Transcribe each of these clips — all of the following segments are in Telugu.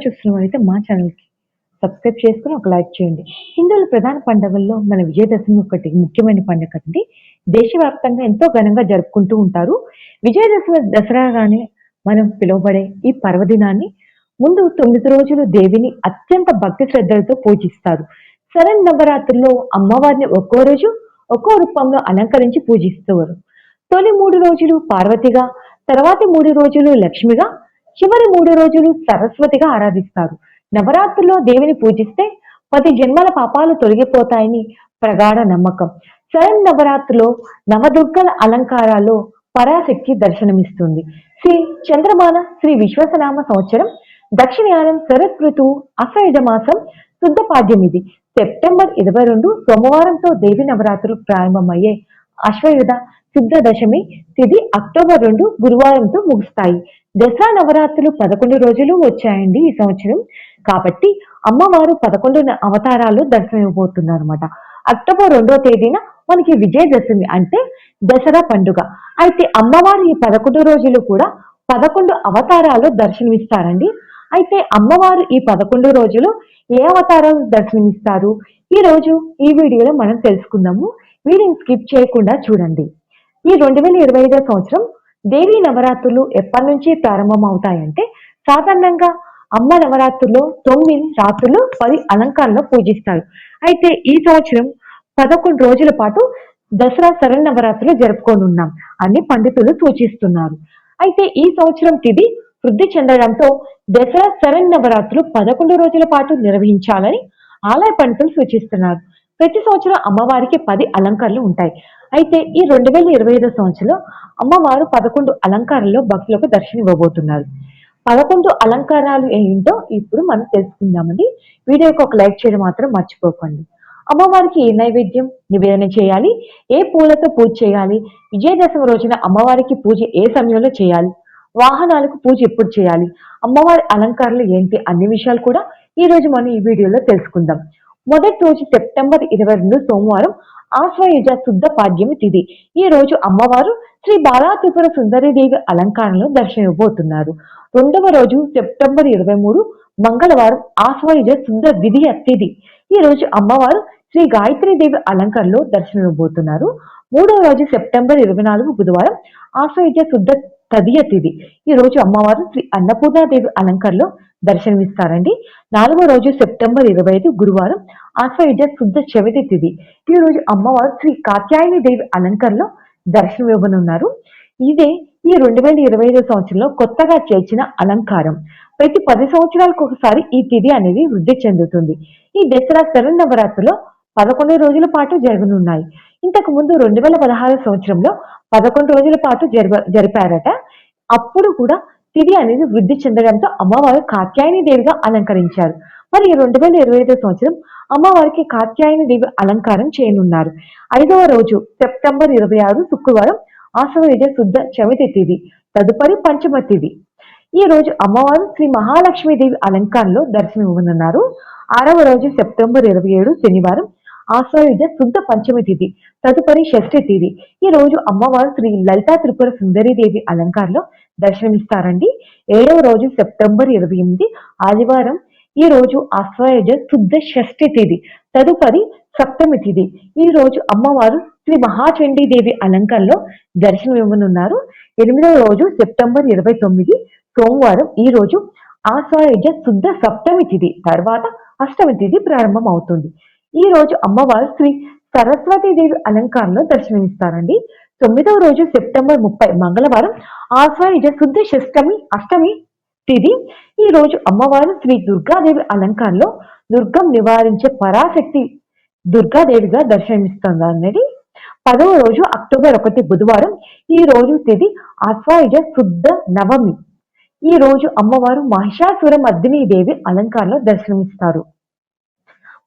చూస్తున్న వారైతే మా ఛానల్‌కి సబ్స్క్రైబ్ చేసుకొని ఒక లైక్ చేయండి. హిందువుల ప్రధాన పండుగల్లో మన విజయదశమి ఒకటి ముఖ్యమైన పండుగ కదండీ! దేశవ్యాప్తంగా ఎంతో ఘనంగా జరుపుకుంటూ ఉంటారు. విజయదశమి దసరాగానే మనం పిలువబడే ఈ పర్వదినాన్ని ముందు 9 రోజులు దేవిని అత్యంత భక్తి శ్రద్ధలతో పూజిస్తారు. శరన్నవరాత్రుల్లో అమ్మవారిని ఒక్కో రోజు ఒక్కో రూపంలో అలంకరించి పూజిస్తారు. తొలి 3 రోజులు పార్వతిగా, తర్వాతి 3 రోజులు లక్ష్మిగా, చివరి 3 రోజులు సరస్వతిగా ఆరాధిస్తారు. నవరాత్రుల్లో దేవిని పూజిస్తే 10 జన్మల పాపాలు తొలగిపోతాయని ప్రగాఢ నమ్మకం. శరన్నవరాత్రిలో నవదుర్గల అలంకారాల్లో పరాశక్తి దర్శనమిస్తుంది. శ్రీ చంద్రమాన శ్రీ విశ్వసనామ సంవత్సరం దక్షిణాయనం శరత్ ఋతువు అశ్వయుజ మాసం శుద్ధ పాడ్యం ఇది. సెప్టెంబర్ 22 సోమవారంతో దేవి నవరాత్రులు ప్రారంభమయ్యే అశ్వయుధ శుద్ధ దశమి తిథి అక్టోబర్ 2 గురువారంతో ముగుస్తాయి. దసరా నవరాత్రులు 11 రోజులు వచ్చాయండి ఈ సంవత్సరం. కాబట్టి అమ్మవారు 11 అవతారాలు దర్శనమివ్వబోతున్నారు అనమాట. అక్టోబర్ 2వ తేదీన మనకి విజయదశమి అంటే దసరా పండుగ. అయితే అమ్మవారు ఈ 11 రోజులు కూడా 11 అవతారాలు దర్శనమిస్తారండి. అయితే అమ్మవారు ఈ 11 రోజులు ఏ అవతారాలు దర్శనమిస్తారు? ఈ రోజు ఈ వీడియోలో మనం తెలుసుకుందాము. వీడియోని స్కిప్ చేయకుండా చూడండి. ఈ 2025 సంవత్సరం దేవీ నవరాత్రులు ఎప్పటి నుంచి ప్రారంభం అవుతాయంటే సాధారణంగా అమ్మ నవరాత్రుల్లో 9 రాత్రులు 10 అలంకారంలో పూజిస్తారు. అయితే ఈ సంవత్సరం 11 రోజుల పాటు దసరా శరన్నవరాత్రులు జరుపుకోనున్నాం అని పండితులు సూచిస్తున్నారు. అయితే ఈ సంవత్సరం తిథి వృద్ధి చెందడంతో దసరా శరన్నవరాత్రులు 11 రోజుల పాటు నిర్వహించాలని ఆలయ పండితులు సూచిస్తున్నారు. ప్రతి సంవత్సరం అమ్మవారికి 10 అలంకారాలు ఉంటాయి. అయితే ఈ 2025 సంవత్సరంలో అమ్మవారు 11 అలంకారాల్లో భక్తులకు దర్శనం ఇవ్వబోతున్నారు. 11 అలంకారాలు ఏంటో ఇప్పుడు మనం తెలుసుకుందామండి. వీడియోకి ఒక లైక్ చేయడం మాత్రం మర్చిపోకండి. అమ్మవారికి ఏ నైవేద్యం నివేదన చేయాలి, ఏ పూలతో పూజ చేయాలి, విజయదశమి రోజున అమ్మవారికి పూజ ఏ సమయంలో చేయాలి, వాహనాలకు పూజ ఎప్పుడు చేయాలి, అమ్మవారి అలంకారాలు ఏంటి అన్ని విషయాలు కూడా ఈ రోజు మనం ఈ వీడియోలో తెలుసుకుందాం. మొదటి రోజు సెప్టెంబర్ 22 సోమవారం ఆశ్వయుజ శుద్ధ పాడ్యమి తిథి. ఈ రోజు అమ్మవారు శ్రీ బాలా త్రిపుర సుందరీదేవి అలంకారంలో దర్శనమివ్వబోతున్నారు. రెండవ రోజు సెప్టెంబర్ 23 మంగళవారం ఆశ్వయుజ శుద్ధ విధియ తిథి. ఈ రోజు అమ్మవారు శ్రీ గాయత్రీదేవి అలంకారంలో దర్శనమివ్వబోతున్నారు. మూడవ రోజు సెప్టెంబర్ 24 బుధవారం ఆశ్వయుజ శుద్ధ తదియ తిథి. ఈ రోజు అమ్మవారు శ్రీ అన్నపూర్ణాదేవి అలంకారంలో దర్శనమిస్తారండి. నాలుగో రోజు సెప్టెంబర్ 25 గురువారం ఆశ్వయుజ శుద్ధ చవితి తిథి. ఈ రోజు అమ్మవారు శ్రీ కాత్యాయని దేవి అలంకారంలో దర్శనం ఇవ్వనున్నారు. ఇదే ఈ 2025 సంవత్సరంలో కొత్తగా చేర్చిన అలంకారం. ప్రతి 10 సంవత్సరాలకు ఒకసారి ఈ తిథి అనేది వృద్ధి చెందుతుంది. ఈ దసరా శరన్నవరాత్రిలో 11 రోజుల పాటు జరగనున్నాయి. ఇంతకు ముందు 2016 సంవత్సరంలో 11 రోజుల పాటు జరిపారట. అప్పుడు కూడా తిథి అనేది వృద్ధి చెందడంతో అమ్మవారు కాత్యాయని దేవిగా అలంకరించారు. మరి 2025 సంవత్సరం అమ్మవారికి కాత్యాయని దేవి అలంకారం చేయనున్నారు. 5వ రోజు సెప్టెంబర్ 26 శుక్రవారం ఆశ్వయుజ శుద్ధ చవితి తిథి. తదుపరి పంచమ తిథి. ఈ రోజు అమ్మవారు శ్రీ మహాలక్ష్మీదేవి అలంకారంలో దర్శనం ఇవ్వనున్నారు. 6వ రోజు సెప్టెంబర్ 27 శనివారం ఆశ్వయుజ శుద్ధ పంచమి తిథి. తదుపరి షష్ఠి తిథి. ఈ రోజు అమ్మవారు శ్రీ లలితా త్రిపుర సుందరీదేవి అలంకారంలో దర్శనమిస్తారండి. 7వ రోజు సెప్టెంబర్ 28 ఆదివారం. ఈ రోజు ఆశ్వయుజ శుద్ధ షష్ఠి తిథి. తదుపరి సప్తమి తిథి. ఈ రోజు అమ్మవారు శ్రీ మహాచండీదేవి అలంకారంలో దర్శనం ఇవ్వనున్నారు. 8వ రోజు సెప్టెంబర్ 29 సోమవారం. ఈ రోజు ఆశ్వయుజ శుద్ధ సప్తమి తిథి. తర్వాత అష్టమి తిథి ప్రారంభం అవుతుంది. ఈ రోజు అమ్మవారు శ్రీ సరస్వతీదేవి అలంకారంలో దర్శనమిస్తారండి. 9వ రోజు సెప్టెంబర్ 30 మంగళవారం ఆశ్వయుజ శుద్ధ షష్టమి అష్టమి తిథి. ఈ రోజు అమ్మవారు శ్రీ దుర్గాదేవి అలంకారంలో దుర్గం నివారించే పరాశక్తి దుర్గాదేవిగా దర్శనమిస్తుంది అనేది. 10వ రోజు అక్టోబర్ 1 బుధవారం. ఈ రోజు తిథి ఆశ్వయుజ శుద్ధ నవమి. ఈ రోజు అమ్మవారు మహిషాసుర మర్దిని దేవి అలంకారంలో దర్శనమిస్తారు.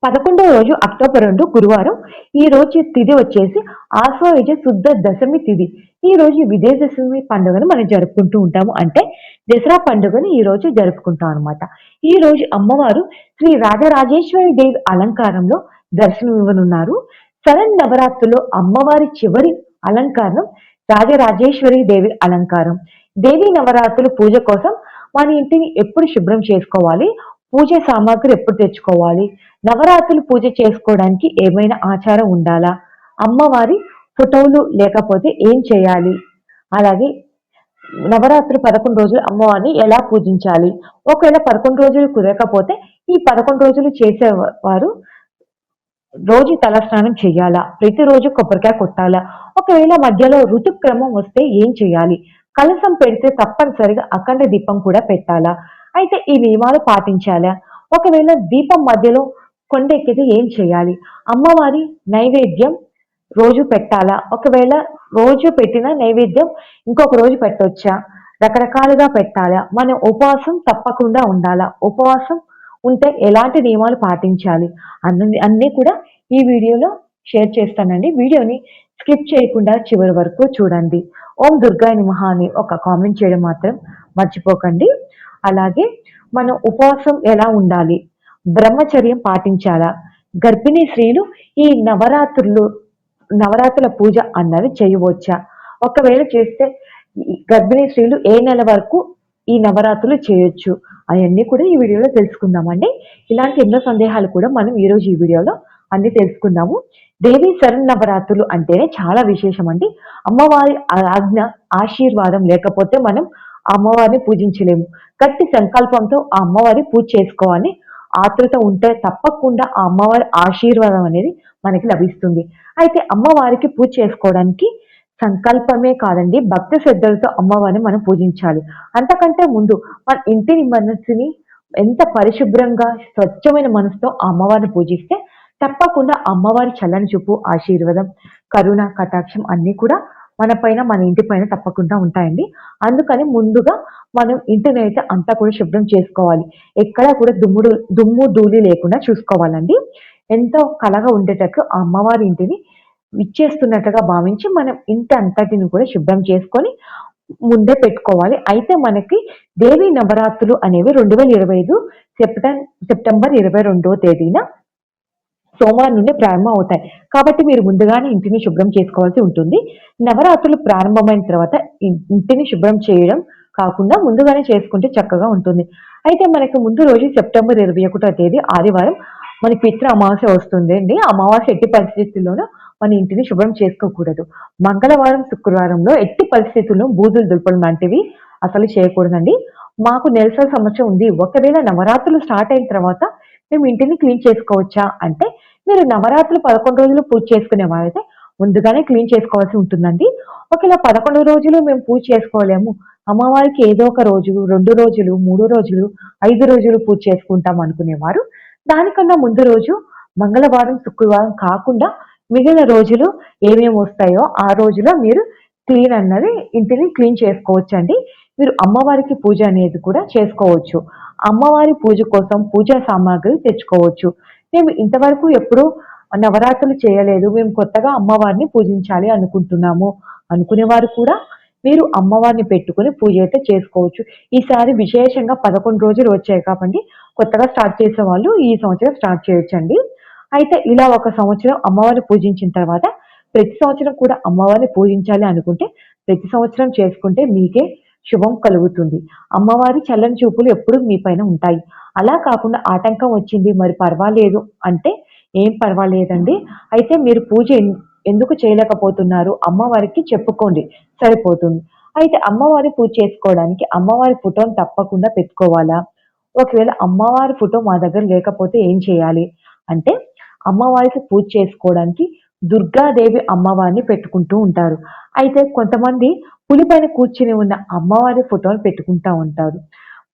11వ రోజు అక్టోబర్ 2 గురువారం. ఈ రోజు తిథి వచ్చేసి ఆశ్వయుజ శుద్ధ దశమి తిథి. ఈ రోజు విజయదశమి పండుగను మనం జరుపుకుంటూ ఉంటాము. అంటే దసరా పండుగను ఈ రోజు జరుపుకుంటాం అనమాట. ఈ రోజు అమ్మవారు శ్రీ రాజరాజేశ్వరి దేవి అలంకారంలో దర్శనం ఇవ్వనున్నారు. శరన్నవరాత్రుల్లో అమ్మవారి చివరి అలంకారం రాజరాజేశ్వరి దేవి అలంకారం. దేవీ నవరాత్రుల పూజ కోసం మన ఇంటిని ఎప్పుడు శుభ్రం చేసుకోవాలి, పూజ సామాగ్రి ఎప్పుడు తెచ్చుకోవాలి, నవరాత్రులు పూజ చేసుకోవడానికి ఏమైనా ఆచారం ఉండాలా, అమ్మవారి ఫోటోలు లేకపోతే ఏం చేయాలి, అలాగే నవరాత్రి 11 రోజులు అమ్మవారిని ఎలా పూజించాలి, ఒకవేళ 11 రోజులు కుదరకపోతే ఈ 11 రోజులు చేసేవారు రోజు తలస్నానం చేయాలా, ప్రతిరోజు కొబ్బరికాయ కొట్టాలా, ఒకవేళ మధ్యలో ఋతుక్రమం వస్తే ఏం చేయాలి, కలశం పెడితే తప్పనిసరిగా అఖండ దీపం కూడా పెట్టాలా, అయితే ఈ నియమాలు పాటించాలా, ఒకవేళ దీపం మధ్యలో కొండెక్కితే ఏం చేయాలి, అమ్మవారి నైవేద్యం రోజు పెట్టాలా, ఒకవేళ రోజు పెట్టిన నైవేద్యం ఇంకొక రోజు పెట్టొచ్చా, రకరకాలుగా పెట్టాలా, మనం ఉపవాసం తప్పకుండా ఉండాలా, ఉపవాసం ఉంటే ఎలాంటి నియమాలు పాటించాలి అన్నీ కూడా ఈ వీడియోలో షేర్ చేస్తానండి. వీడియోని స్కిప్ చేయకుండా చివరి వరకు చూడండి. ఓం దుర్గాయ నమః అని ఒక కామెంట్ చేయడం మాత్రం మర్చిపోకండి. అలాగే మనం ఉపవాసం ఎలా ఉండాలి, బ్రహ్మచర్యం పాటించాలా, గర్భిణీ స్త్రీలు ఈ నవరాత్రుల పూజ అన్నది చేయవచ్చా, ఒకవేళ చేస్తే గర్భిణీ స్త్రీలు ఏ నెల వరకు ఈ నవరాత్రులు చేయొచ్చు అవన్నీ కూడా ఈ వీడియోలో తెలుసుకుందామండి. ఇలాంటి ఎన్నో సందేహాలు కూడా మనం ఈరోజు ఈ వీడియోలో అన్ని తెలుసుకుందాము. దేవి శరన్నవరాత్రులు అంటేనే చాలా విశేషం అండి. అమ్మవారి ఆజ్ఞ ఆశీర్వాదం లేకపోతే మనం అమ్మవారిని పూజించలేము. గట్టి సంకల్పంతో ఆ అమ్మవారి పూజ చేసుకోవాలి. ఆతృత ఉంటే తప్పకుండా ఆ అమ్మవారి ఆశీర్వాదం అనేది మనకి లభిస్తుంది. అయితే అమ్మవారికి పూజ చేసుకోవడానికి సంకల్పమే కాదండి, భక్తి శ్రద్ధలతో అమ్మవారిని మనం పూజించాలి. అంతకంటే ముందు మన ఇంటిని మనసుని ఎంత పరిశుభ్రంగా స్వచ్ఛమైన మనసుతో ఆ అమ్మవారిని పూజిస్తే తప్పకుండా అమ్మవారి చల్లని చూపు, ఆశీర్వాదం, కరుణ, కటాక్షం అన్నీ కూడా మన పైన మన ఇంటి పైన తప్పకుండా ఉంటాయండి. అందుకని ముందుగా మనం ఇంటిని అయితే అంతా కూడా శుభ్రం చేసుకోవాలి. ఎక్కడా కూడా దుమ్ము ధూళి లేకుండా చూసుకోవాలండి. ఎంతో కళగా ఉండేటట్లు ఆ అమ్మవారి ఇంటిని విచ్చేస్తున్నట్టుగా భావించి మనం ఇంటి అంతటిని కూడా శుభ్రం చేసుకొని ముందే పెట్టుకోవాలి. అయితే మనకి దేవి నవరాత్రులు అనేవి 2025 సెప్టెంబర్ 22వ తేదీన సోమవారం నుండి ప్రారంభం అవుతాయి. కాబట్టి మీరు ముందుగానే ఇంటిని శుభ్రం చేసుకోవాల్సి ఉంటుంది. నవరాత్రులు ప్రారంభమైన తర్వాత ఇంటిని శుభ్రం చేయడం కాకుండా ముందుగానే చేసుకుంటే చక్కగా ఉంటుంది. అయితే మనకి ముందు రోజు సెప్టెంబర్ 21వ తేదీ ఆదివారం మనకి పిత్ర అమావాస్య వస్తుంది అండి. అమావాస్య ఎట్టి పరిస్థితుల్లోనూ మన ఇంటిని శుభ్రం చేసుకోకూడదు. మంగళవారం, శుక్రవారంలో ఎట్టి పరిస్థితుల్లో బూజులు దులపడం లాంటివి అసలు చేయకూడదండి. మాకు నెలసరి సమస్య ఉంది, ఒకవేళ నవరాత్రులు స్టార్ట్ అయిన తర్వాత మేము ఇంటిని క్లీన్ చేసుకోవచ్చా అంటే, మీరు నవరాత్రులు 11 రోజులు పూజ చేసుకునే వారైతే ముందుగానే క్లీన్ చేసుకోవాల్సి ఉంటుందండి. ఒకవేళ 11 రోజులు మేము పూజ చేసుకోలేము, అమ్మవారికి ఏదో ఒక రోజు, 2 రోజులు, 3 రోజులు, 5 రోజులు పూజ చేసుకుంటాం అనుకునేవారు దానికన్నా ముందు రోజు మంగళవారం, శుక్రవారం కాకుండా మిగిలిన రోజులు ఏమేమి వస్తాయో ఆ రోజులో మీరు ఇంటిని క్లీన్ చేసుకోవచ్చండి. మీరు అమ్మవారికి పూజ అనేది కూడా చేసుకోవచ్చు. అమ్మవారి పూజ కోసం పూజా సామాగ్రి తెచ్చుకోవచ్చు. మేము ఇంతవరకు ఎప్పుడు నవరాత్రులు చేయలేదు, మేము కొత్తగా అమ్మవారిని పూజించాలి అనుకుంటున్నాము అనుకునేవారు కూడా మీరు అమ్మవారిని పెట్టుకుని పూజ అయితే చేసుకోవచ్చు. ఈసారి విశేషంగా 11 రోజులు వచ్చాయి కాబట్టి కొత్తగా స్టార్ట్ చేసే వాళ్ళు ఈ సంవత్సరం స్టార్ట్ చేయొచ్చండి. అయితే ఇలా ఒక సంవత్సరం అమ్మవారిని పూజించిన తర్వాత ప్రతి సంవత్సరం కూడా అమ్మవారిని పూజించాలి అనుకుంటే ప్రతి సంవత్సరం చేసుకుంటే మీకే శుభం కలుగుతుంది. అమ్మవారి చల్లని చూపులు ఎప్పుడు మీ పైన ఉంటాయి. అలా కాకుండా ఆటంకం వచ్చింది మరి పర్వాలేదు అంటే ఏం పర్వాలేదండి. అయితే మీరు పూజ ఎందుకు చేయలేకపోతున్నారు అమ్మవారికి చెప్పుకోండి, సరిపోతుంది. అయితే అమ్మవారి పూజ చేసుకోవడానికి అమ్మవారి ఫోటోని తప్పకుండా పెట్టుకోవాలా, ఒకవేళ అమ్మవారి ఫోటో మా దగ్గర లేకపోతే ఏం చేయాలి అంటే, అమ్మవారికి పూజ చేసుకోవడానికి దుర్గాదేవి అమ్మవారిని పెట్టుకుంటూ ఉంటారు. అయితే కొంతమంది పులిపైన కూర్చుని ఉన్న అమ్మవారి ఫోటోని పెట్టుకుంటా ఉంటారు.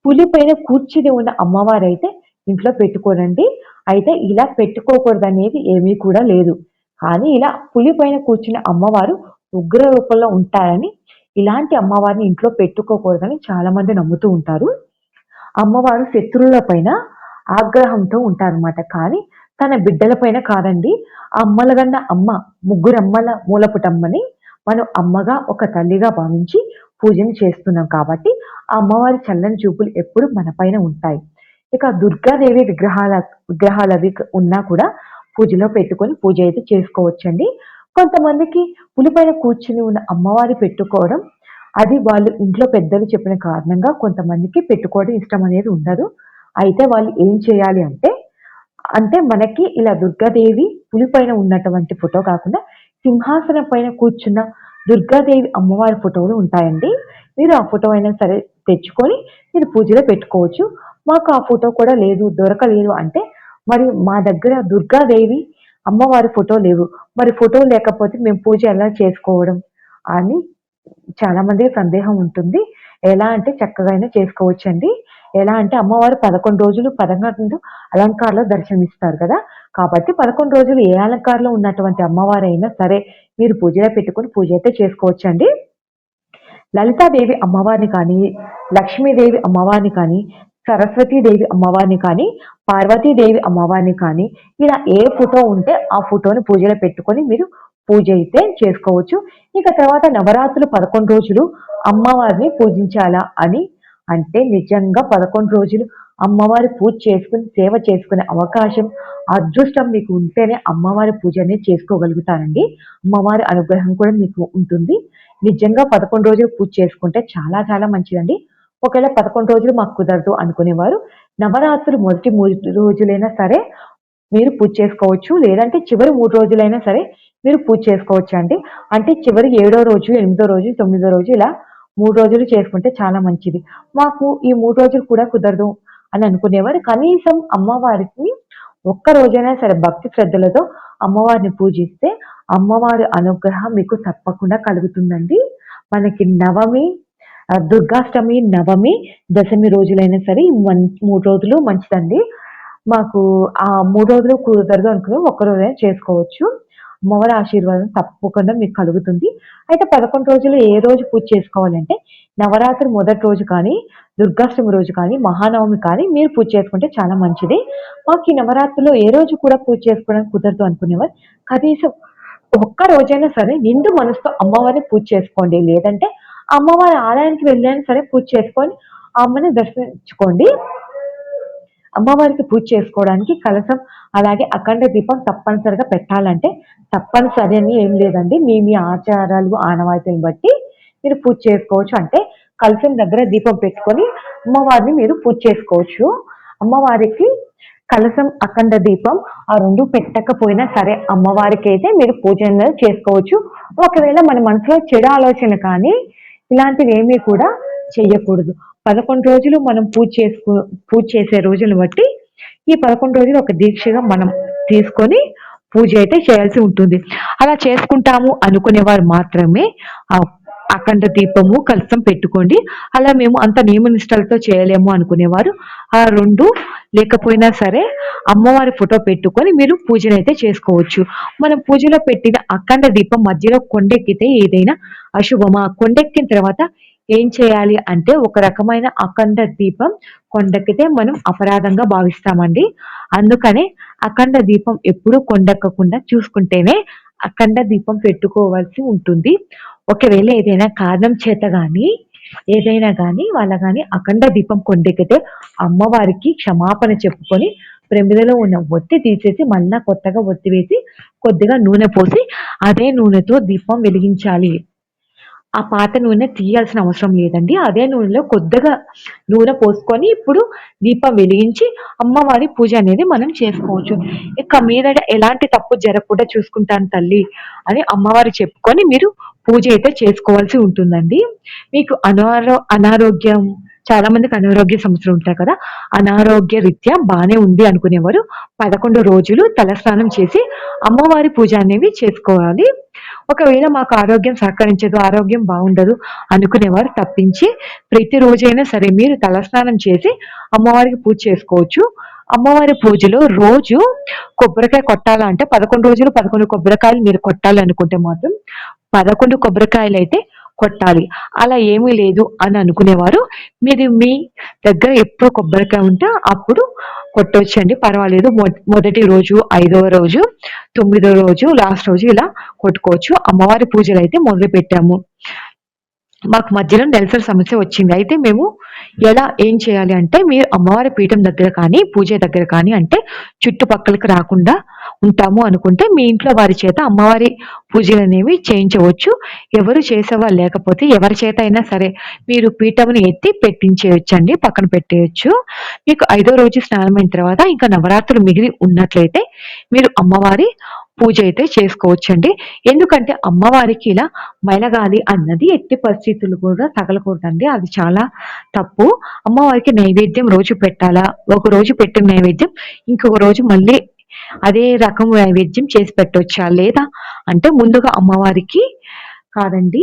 పులిపైన కూర్చుని ఉన్న అమ్మవారు అయితే ఇంట్లో పెట్టుకోరండి. అయితే ఇలా పెట్టుకోకూడదనేది ఏమీ కూడా లేదు. కానీ ఇలా పులిపైన కూర్చున్న అమ్మవారు ఉగ్ర రూపంలో ఉంటారని, ఇలాంటి అమ్మవారిని ఇంట్లో పెట్టుకోకూడదని చాలా మంది నమ్ముతూ ఉంటారు. అమ్మవారు శత్రువుల పైన ఆగ్రహంతో ఉంటారన్నమాట. కానీ తన బిడ్డల పైన కాదండి. అమ్మలగన్న అమ్మ, ముగ్గురమ్మల మూలపుటమ్మని మనం అమ్మగా, ఒక తల్లిగా భావించి పూజను చేస్తున్నాం కాబట్టి ఆ అమ్మవారి చల్లని చూపులు ఎప్పుడు మన పైన ఉంటాయి. ఇక దుర్గాదేవి విగ్రహాలవి ఉన్నా కూడా పూజలో పెట్టుకొని పూజ అయితే చేసుకోవచ్చండి. కొంతమందికి పులిపైన కూర్చుని ఉన్న అమ్మవారి పెట్టుకోవడం అది వాళ్ళు ఇంట్లో పెద్దలు చెప్పిన కారణంగా కొంతమందికి పెట్టుకోవడం ఇష్టం అనేది ఉండదు. అయితే వాళ్ళు ఏం చేయాలి అంటే, మనకి ఇలా దుర్గాదేవి పులి పైన ఉన్నటువంటి ఫోటో కాకుండా సింహాసనం పైన కూర్చున్న దుర్గాదేవి అమ్మవారి ఫోటోలు ఉంటాయండి. మీరు ఆ ఫోటో అయినా సరే తెచ్చుకొని మీరు పూజలో పెట్టుకోవచ్చు. మాకు ఆ ఫోటో కూడా లేదు, దొరకలేదు అంటే, మరి మా దగ్గర దుర్గాదేవి అమ్మవారి ఫోటో లేవు. మరి ఫోటో లేకపోతే మేము పూజ ఎలా చేసుకోవడం అని చాలా మందికి సందేహం ఉంటుంది. ఎలా అంటే చక్కగానే చేసుకోవచ్చండి. ఎలా అంటే అమ్మవారు 11 రోజులు 11 అలంకారలో దర్శనమిస్తారు కదా! కాబట్టి 11 రోజులు ఏ అలంకారంలో ఉన్నటువంటి అమ్మవారైనా సరే మీరు పూజలో పెట్టుకొని పూజ అయితే చేసుకోవచ్చండి. లలితాదేవి అమ్మవారిని కానీ, లక్ష్మీదేవి అమ్మవారిని కానీ, సరస్వతీదేవి అమ్మవారిని కానీ, పార్వతీదేవి అమ్మవారిని కానీ, ఇలా ఏ ఫోటో ఉంటే ఆ ఫోటోని పూజలో పెట్టుకొని మీరు పూజ అయితే చేసుకోవచ్చు. ఇక తర్వాత నవరాత్రులు 11 రోజులు అమ్మవారిని పూజించాలా అని అంటే నిజంగా 11 రోజులు అమ్మవారి పూజ చేసుకొని, సేవ చేసుకునే అవకాశం, అదృష్టం మీకు ఉంటేనే అమ్మవారి పూజ అనేది చేసుకోగలుగుతారండి. అమ్మవారి అనుగ్రహం కూడా మీకు ఉంటుంది. నిజంగా 11 రోజులు పూజ చేసుకుంటే చాలా చాలా మంచిదండి. ఒకవేళ 11 రోజులు మాకు కుదరదు అనుకునేవారు నవరాత్రులు మొదటి 3 రోజులైనా సరే మీరు పూజ చేసుకోవచ్చు. లేదంటే చివరి 3 రోజులైనా సరే మీరు పూజ చేసుకోవచ్చండి. అంటే చివరి 7 రోజు, 8 రోజు, 9 రోజు ఇలా 3 రోజులు చేసుకుంటే చాలా మంచిది. మాకు ఈ 3 రోజులు కూడా కుదరదు అని అనుకునేవారు కనీసం అమ్మవారికి ఒక్క రోజైనా సరే భక్తి శ్రద్ధలతో అమ్మవారిని పూజిస్తే అమ్మవారి అనుగ్రహం మీకు తప్పకుండా కలుగుతుందండి. మనకి నవమి, దుర్గాష్టమి, నవమి, దశమి రోజులైనా సరే ఈ 3 రోజులు మంచిదండి. మాకు ఆ 3 రోజులు కుదరదు అనుకుని ఒక్క రోజైనా చేసుకోవచ్చు. అమ్మవారి ఆశీర్వాదం తప్పకుండా మీకు కలుగుతుంది. అయితే 11 రోజులు ఏ రోజు పూజ చేసుకోవాలంటే నవరాత్రి మొదటి రోజు కానీ, దుర్గాష్టమి రోజు కానీ, మహానవమి కానీ మీరు పూజ చేసుకుంటే చాలా మంచిది. మాకు ఈ నవరాత్రిలో ఏ రోజు కూడా పూజ చేసుకోవడానికి కుదరదు అనుకునేవారు కనీసం ఒక్క రోజైనా సరే నిండు మనసుతో అమ్మవారిని పూజ చేసుకోండి. లేదంటే అమ్మవారి ఆలయానికి వెళ్ళైనా సరే పూజ చేసుకొని అమ్మని దర్శించుకోండి. అమ్మవారికి పూజ చేసుకోవడానికి కలశం అలాగే అఖండ దీపం తప్పనిసరిగా పెట్టాలంటే తప్పనిసరి అని ఏం లేదండి. మీ మీ ఆచారాలు, ఆనవాయితీలను బట్టి మీరు పూజ చేసుకోవచ్చు. అంటే కలశం దగ్గర దీపం పెట్టుకొని అమ్మవారిని మీరు పూజ చేసుకోవచ్చు. అమ్మవారికి కలశం, అఖండ దీపం ఆ 2 పెట్టకపోయినా సరే అమ్మవారికి అయితే మీరు పూజ అనేది చేసుకోవచ్చు. ఒకవేళ మన మనసులో చెడు ఆలోచన కానీ ఇలాంటివి ఏమీ కూడా చెయ్యకూడదు. 11 రోజులు మనం పూజ చేసే రోజులను బట్టి ఈ 11 రోజులు ఒక దీక్షగా మనం తీసుకొని పూజ అయితే చేయాల్సి ఉంటుంది. అలా చేసుకుంటాము అనుకునేవారు మాత్రమే ఆ అఖండ దీపము, కలశం పెట్టుకోండి. అలా మేము అంత నియమనిష్టలతో చేయలేము అనుకునేవారు ఆ 2 లేకపోయినా సరే అమ్మవారి ఫోటో పెట్టుకొని మీరు పూజనైతే చేసుకోవచ్చు. మనం పూజలో పెట్టిన అఖండ దీపం మధ్యలో కొండెక్కితే ఏదైనా అశుభమా? కొండెక్కిన తర్వాత ఏం చేయాలి అంటే ఒక రకమైన అఖండ దీపం కొండెక్కితే మనం అపరాధంగా భావిస్తామండి. అందుకనే అఖండ దీపం ఎప్పుడూ కొండెక్కకుండా చూసుకుంటేనే అఖండ దీపం పెట్టుకోవాల్సి ఉంటుంది. ఒకవేళ ఏదైనా కారణం చేత గాని ఏదైనా గాని వాళ్ళ గాని అఖండ దీపం కొండెక్కితే అమ్మవారికి క్షమాపణ చెప్పుకొని ప్రమిదలో ఉన్న ఒత్తి తీసేసి మళ్ళా కొత్తగా ఒత్తి వేసి కొద్దిగా నూనె పోసి అదే నూనెతో దీపం వెలిగించాలి. ఆ పాత నూనె తీయాల్సిన అవసరం లేదండి. అదే నూనెలో కొద్దిగా నూనె పోసుకొని ఇప్పుడు దీపం వెలిగించి అమ్మవారి పూజ అనేది మనం చేసుకోవచ్చు. ఇక మీదట ఎలాంటి తప్పు జరగకుండా చూసుకుంటాను తల్లి అని అమ్మవారు చెప్పుకొని మీరు పూజ అయితే చేసుకోవాల్సి ఉంటుందండి. మీకు అనారోగ్యం చాలా మందికి అనారోగ్య సమస్యలు ఉంటాయి కదా! అనారోగ్య రీత్యా బానే ఉంది అనుకునేవారు 11 రోజులు తలస్నానం చేసి అమ్మవారి పూజ అనేవి చేసుకోవాలి. ఒకవేళ మాకు ఆరోగ్యం సహకరించదు, ఆరోగ్యం బాగుండదు అనుకునేవారు తప్పించి ప్రతిరోజైనా సరే మీరు తలస్నానం చేసి అమ్మవారికి పూజ చేసుకోవచ్చు. అమ్మవారి పూజలో రోజు కొబ్బరికాయ కొట్టాలంటే 11 రోజులు 11 కొబ్బరికాయలు మీరు కొట్టాలనుకుంటే మాత్రం 11 కొబ్బరికాయలైతే కొట్టాలి. అలా ఏమీ లేదు అని అనుకునేవారు మీరు మీ దగ్గర ఎప్పుడు కొబ్బరికాయ ఉంటే అప్పుడు కొట్టొచ్చండి, పర్వాలేదు. మొదటి రోజు, 5వ రోజు, 9వ రోజు, లాస్ట్ రోజు ఇలా కొట్టుకోవచ్చు. అమ్మవారి పూజలు అయితే మొదలు పెట్టాము. మాకు మధ్యలో నెలసరి సమస్య వచ్చింది. అయితే మేము ఏం చేయాలి అంటే మీరు అమ్మవారి పీఠం దగ్గర కానీ, పూజ దగ్గర కానీ అంటే చుట్టుపక్కలకి రాకుండా ఉంటాము అనుకుంటే మీ ఇంట్లో వారి చేత అమ్మవారి పూజలనేవి చేయించవచ్చు. ఎవరు చేసేవాళ్ళు లేకపోతే ఎవరి చేత అయినా సరే మీరు పీఠముని ఎత్తి పెట్టించేయొచ్చండి. పక్కన పెట్టేయొచ్చు. మీకు 5వ రోజు స్నానమైన తర్వాత ఇంకా నవరాత్రులు మిగిలి ఉన్నట్లయితే మీరు అమ్మవారి పూజ అయితే చేసుకోవచ్చండి. ఎందుకంటే అమ్మవారికి ఇలా మైలగాలి అన్నది ఎట్టి పరిస్థితులు కూడా తగలకూడదండి. అది చాలా తప్పు. అమ్మవారికి నైవేద్యం రోజు పెట్టాలా? ఒకరోజు పెట్టిన నైవేద్యం ఇంకొక రోజు మళ్ళీ అదే రకం నైవేద్యం చేసి పెట్టొచ్చా? లేదా అంటే ముందుగా అమ్మవారికి కాదండి.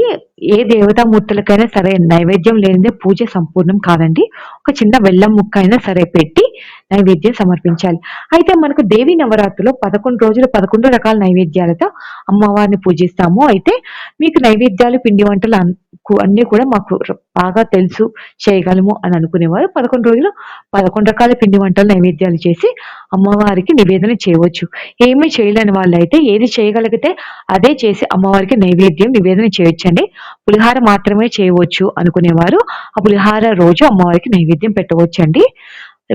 ఏ దేవతామూర్తులకైనా సరే నైవేద్యం లేనిదే పూజ సంపూర్ణం కాదండి. ఒక చిన్న బెల్లం ముక్క అయినా సరే పెట్టి నైవేద్యం సమర్పించాలి. అయితే మనకు దేవి నవరాత్రిలో 11 రోజులు 11 రకాల నైవేద్యాలతో అమ్మవారిని పూజిస్తాము. అయితే మీకు నైవేద్యాలు, పిండి వంటలు అన్నీ కూడా మాకు బాగా తెలుసు, చేయగలము అని అనుకునేవారు 11 రోజులు 11 రకాల పిండి వంటలు నైవేద్యాలు చేసి అమ్మవారికి నివేదన చేయవచ్చు. ఏమీ చేయలేని వాళ్ళైతే ఏది చేయగలిగితే అదే చేసి అమ్మవారికి నైవేద్యం నివేదన చేయొచ్చండి. పులిహార మాత్రమే చేయవచ్చు అనుకునేవారు ఆ పులిహార రోజు అమ్మవారికి నైవేద్యం పెట్టవచ్చండి.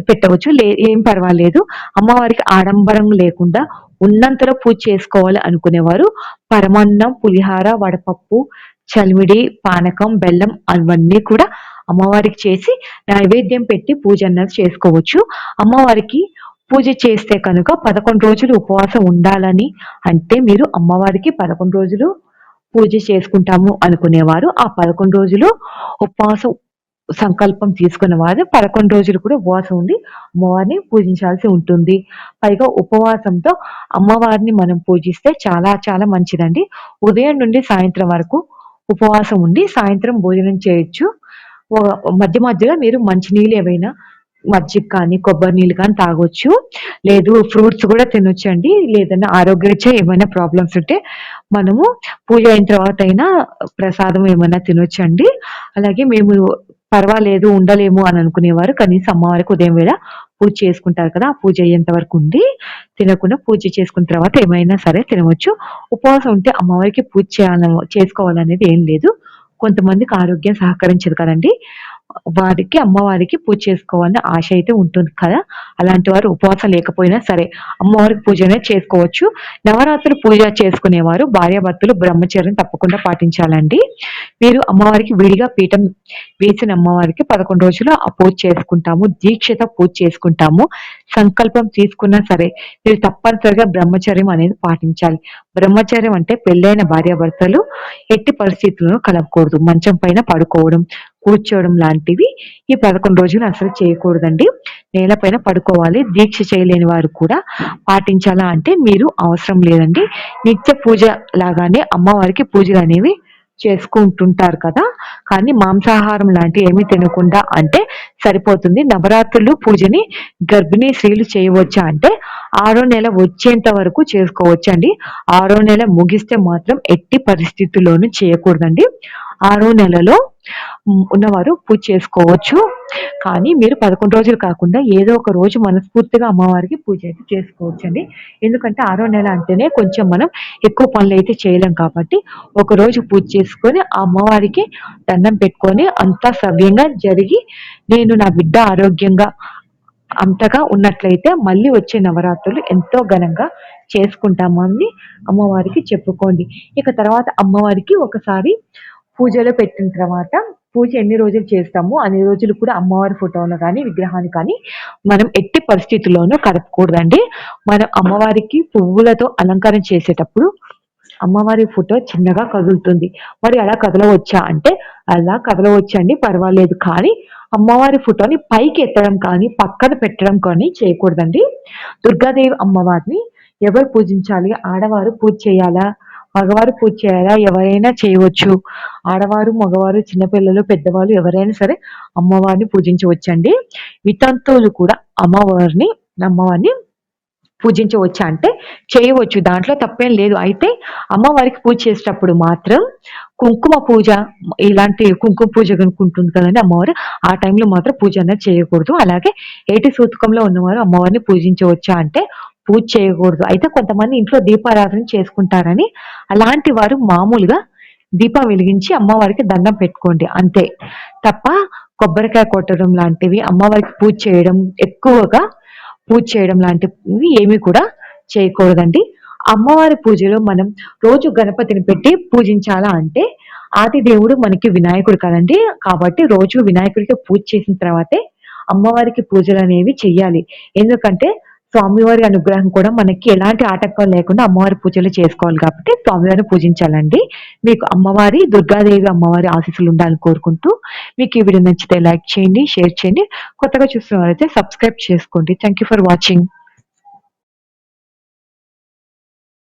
పెట్టవచ్చు. ఏం పర్వాలేదు. అమ్మవారికి ఆడంబరం లేకుండా ఉన్నంతలో పూజ చేసుకోవాలి అనుకునేవారు పరమాన్నం, పులిహార, వడపప్పు, చలిమిడి, పానకం, బెల్లం అవన్నీ కూడా అమ్మవారికి చేసి నైవేద్యం పెట్టి పూజ అన్నది చేసుకోవచ్చు. అమ్మవారికి పూజ చేస్తే కనుక 11 రోజులు ఉపవాసం ఉండాలని అంటే మీరు అమ్మవారికి 11 రోజులు పూజ చేసుకుంటాము అనుకునేవారు ఆ 11 రోజులు ఉపవాసం సంకల్పం తీసుకున్న వారు 11 రోజులు కూడా ఉపవాసం ఉండి అమ్మవారిని పూజించాల్సి ఉంటుంది. పైగా ఉపవాసంతో అమ్మవారిని మనం పూజిస్తే చాలా చాలా మంచిదండి. ఉదయం నుండి సాయంత్రం వరకు ఉపవాసం ఉండి సాయంత్రం భోజనం చేయొచ్చు. మధ్య మధ్యలో మీరు మంచినీళ్ళు ఏవైనా మజ్జిగ కానీ, కొబ్బరి నీళ్ళు కానీ తాగొచ్చు. లేదు ఫ్రూట్స్ కూడా తినొచ్చండి. లేదన్నా ఆరోగ్యరీత్యా ఏమైనా ప్రాబ్లమ్స్ ఉంటే మనము పూజ అయిన తర్వాత అయినా ప్రసాదం ఏమైనా తినొచ్చండి. అలాగే మేము పర్వాలేదు ఉండలేము అని అనుకునేవారు కనీసం అమ్మవారికి ఉదయం వేళ పూజ చేసుకుంటారు కదా! ఆ పూజ అయ్యేంత వరకు ఉండి తినకుండా పూజ చేసుకున్న తర్వాత ఏమైనా సరే తినవచ్చు. ఉపవాసం ఉంటే అమ్మవారికి పూజ చేసుకోవాలనేది ఏం లేదు. కొంతమందికి ఆరోగ్యం సహకరించదు కదండీ! వారికి అమ్మవారికి పూజ చేసుకోవాలని ఆశ అయితే ఉంటుంది కదా! అలాంటి వారు ఉపవాసం లేకపోయినా సరే అమ్మవారికి పూజ అనేది చేసుకోవచ్చు. నవరాత్రులు పూజ చేసుకునేవారు భార్యాభర్తలు బ్రహ్మచర్యం తప్పకుండా పాటించాలండి. మీరు అమ్మవారికి విడిగా పీఠం వేసిన అమ్మవారికి 11 రోజులు ఆ పూజ చేసుకుంటాము. దీక్షతో పూజ చేసుకుంటాము. సంకల్పం తీసుకున్నా సరే మీరు తప్పనిసరిగా బ్రహ్మచర్యం అనేది పాటించాలి. బ్రహ్మచర్యం అంటే పెళ్ళైన భార్యాభర్తలు ఎట్టి పరిస్థితుల్లో కలవకూడదు. మంచం పైన పడుకోవడం, కూర్చోవడం లాంటివి ఈ 11 రోజులు అసలు చేయకూడదండి. నేలపైన పడుకోవాలి. దీక్ష చేయలేని వారు కూడా పాటించాలా అంటే మీరు అవసరం లేదండి. నిత్య పూజ లాగానే అమ్మవారికి పూజలనేవి చేసుకుంటుంటారు కదా! కానీ మాంసాహారం లాంటివి ఏమీ తినకుండా అంటే సరిపోతుంది. నవరాత్రులు పూజని గర్భిణీ స్త్రీలు చేయవచ్చా అంటే 6వ నెల వచ్చేంత వరకు చేసుకోవచ్చండి. 6వ నెల ముగిస్తే మాత్రం ఎట్టి పరిస్థితుల్లోనూ చేయకూడదండి. 6వ నెలలో ఉన్నవారు పూజ చేసుకోవచ్చు. కానీ మీరు 11 రోజులు కాకుండా ఏదో ఒక రోజు మనస్ఫూర్తిగా అమ్మవారికి పూజ అయితే చేసుకోవచ్చండి. ఎందుకంటే 6వ నెల అంటేనే కొంచెం మనం ఎక్కువ పనులైతే చేయలేం కాబట్టి ఒకరోజు పూజ చేసుకొని ఆ అమ్మవారికి దండం పెట్టుకొని అంతా సవ్యంగా జరిగి నేను నా బిడ్డ ఆరోగ్యంగా అంతగా ఉన్నట్లయితే మళ్ళీ వచ్చే నవరాత్రులు ఎంతో ఘనంగా చేసుకుంటామని అమ్మవారికి చెప్పుకోండి. ఇక తర్వాత అమ్మవారికి ఒకసారి పూజలో పెట్టిన తర్వాత పూజ ఎన్ని రోజులు చేస్తామో అన్ని రోజులు కూడా అమ్మవారి ఫోటోను కానీ విగ్రహాన్ని కానీ మనం ఎట్టి పరిస్థితుల్లోనూ కదపకూడదండి. మనం అమ్మవారికి పువ్వులతో అలంకారం చేసేటప్పుడు అమ్మవారి ఫోటో చిన్నగా కదులుతుంది. మరి అలా కదలవచ్చా అంటే అలా కదలవచ్చండి పర్వాలేదు. కానీ అమ్మవారి ఫోటోని పైకి ఎత్తడం కానీ, పక్కన పెట్టడం కానీ చేయకూడదండి. దుర్గాదేవి అమ్మవారిని ఎవరు పూజించాలి? ఆడవారు పూజ చేయాలా? మగవారు పూజ చేయాలా? ఎవరైనా చేయవచ్చు. ఆడవారు, మగవారు, చిన్నపిల్లలు, పెద్దవాళ్ళు ఎవరైనా సరే అమ్మవారిని పూజించవచ్చండి. వితంతువులు కూడా అమ్మవారిని పూజించవచ్చా అంటే చేయవచ్చు. దాంట్లో తప్పేం లేదు. అయితే అమ్మవారికి పూజ చేసేటప్పుడు మాత్రం కుంకుమ పూజ ఇలాంటి కుంకుమ పూజ ఉంటుంది కదండీ అమ్మవారు. ఆ టైంలో మాత్రం పూజ అనేది చేయకూడదు. అలాగే ఏటి సూతకంలో ఉన్నవారు అమ్మవారిని పూజించవచ్చా అంటే పూజ చేయకూడదు. అయితే కొంతమంది ఇంట్లో దీపారాధన చేసుకుంటారని అలాంటి వారు మామూలుగా దీపం వెలిగించి అమ్మవారికి దండం పెట్టుకోండి అంతే. తప్ప కొబ్బరికాయ కొట్టడం లాంటివి అమ్మవారికి ఎక్కువగా పూజ చేయడం లాంటివి ఏమీ కూడా చేయకూడదండి. అమ్మవారి పూజలో మనం రోజు గణపతిని పెట్టి పూజించాలా అంటే ఆది దేవుడు మనకి వినాయకుడు కదండీ! కాబట్టి రోజు వినాయకుడికి పూజ చేసిన తర్వాతే అమ్మవారికి పూజలనేవి చెయ్యాలి. ఎందుకంటే స్వామివారి అనుగ్రహం కూడా మనకి ఎలాంటి ఆటంకం లేకుండా అమ్మవారి పూజలు చేసుకోవాలి కాబట్టి స్వామివారిని పూజించాలండి. మీకు అమ్మవారి దుర్గాదేవి అమ్మవారి ఆశీస్సులు ఉండాలని కోరుకుంటూ మీకు ఈ వీడియో నచ్చితే లైక్ చేయండి, షేర్ చేయండి. కొత్తగా చూస్తున్న వారైతే సబ్స్క్రైబ్ చేసుకోండి. Thank you for watching.